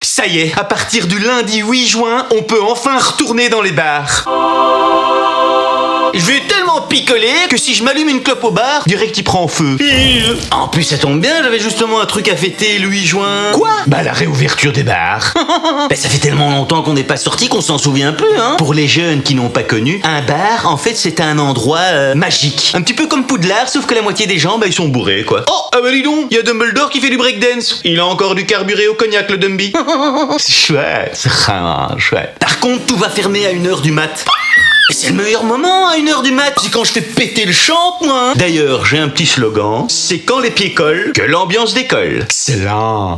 Ça y est, à partir du lundi 8 juin, on peut enfin retourner dans les bars. Je vais tellement picoler que si je m'allume une clope au bar, direct il prend feu. En plus ça tombe bien, j'avais justement un truc à fêter le 8 juin. Quoi? Bah la réouverture des bars. Bah ça fait tellement longtemps qu'on n'est pas sorti qu'on s'en souvient plus, hein. Pour les jeunes qui n'ont pas connu, un bar en fait c'est un endroit magique. Un petit peu comme Poudlard, sauf que la moitié des gens bah ils sont bourrés quoi. Oh, ah bah dis donc, il y a Dumbledore qui fait du breakdance. Il a encore du carburé au cognac le Dumby. C'est chouette, c'est vraiment chouette. Par contre tout va fermer à 1h du mat. C'est le meilleur moment à 1h du mat, c'est quand je fais péter le champ, moi. D'ailleurs, j'ai un petit slogan, c'est quand les pieds collent que l'ambiance décolle. Excellent.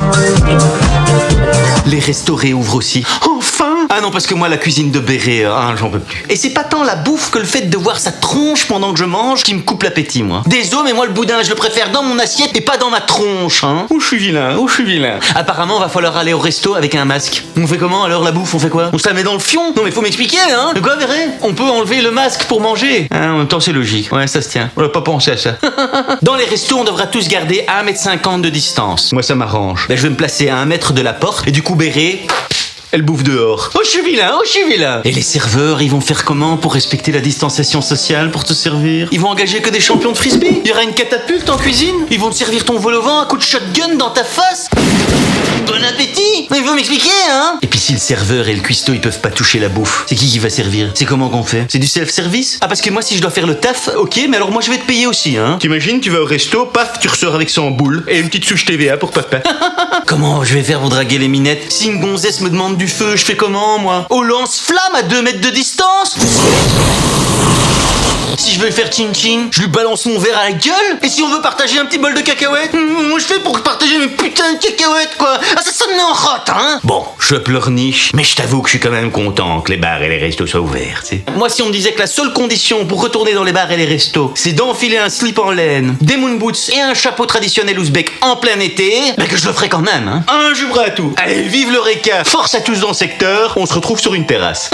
Les restos réouvrent aussi. Enfin. Ah non, parce que moi, la cuisine de Béret, j'en peux plus. Et c'est pas tant la bouffe que le fait de voir sa tronche pendant que je mange qui me coupe l'appétit, moi. Désolé, mais moi, le boudin, je le préfère dans mon assiette et pas dans ma tronche, hein. Oh, je suis vilain, oh, je suis vilain. Apparemment, va falloir aller au resto avec un masque. On fait comment, alors, la bouffe, on fait quoi? On se la met dans le fion? Non, mais faut m'expliquer, hein. De quoi, Béret? On peut enlever le masque pour manger. En même temps, c'est logique. Ouais, ça se tient. On n'a pas pensé à ça. Dans les restos, on devra tous garder 1,50 m de distance. Moi, ça m'arrange. Ben, je vais me placer à 1 mètre de la porte et du coup, Béret... elle bouffe dehors. Oh, je suis vilain, oh, je suis vilain. Et les serveurs, ils vont faire comment pour respecter la distanciation sociale pour te servir? Ils vont engager que des champions de frisbee? Il y aura une catapulte en cuisine? Ils vont te servir ton vol au vent à coup de shotgun dans ta face? Bon appétit! Mais il faut m'expliquer, hein? Et puis si le serveur et le cuistot, ils peuvent pas toucher la bouffe, c'est qui va servir? C'est comment qu'on fait? C'est du self-service? Ah, parce que moi, si je dois faire le taf, ok, mais alors moi, je vais te payer aussi, hein? T'imagines, tu vas au resto, paf, tu ressors avec 100 boules et une petite souche TVA pour papa. Comment je vais faire pour draguer les minettes? Si une gonzesse me demande du feu, je fais comment, moi? Au lance-flamme à 2 mètres de distance? Si je veux faire chin-chin, je lui balance mon verre à la gueule? Et si on veut partager un petit bol de cacahuètes? Moi je fais pour partager mes putains de cacahuètes, quoi. Ah, ça sonne en rotte, hein? Bon, je pleurniche, mais je t'avoue que je suis quand même content que les bars et les restos soient ouverts, tu sais. Moi, si on me disait que la seule condition pour retourner dans les bars et les restos, c'est d'enfiler un slip en laine, des moon boots et un chapeau traditionnel ouzbek en plein été, bah que je le ferais quand même, hein. Un jus à tout. Allez, vive le Reka, force à tous dans le secteur, on se retrouve sur une terrasse.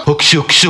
Oxo, oxo.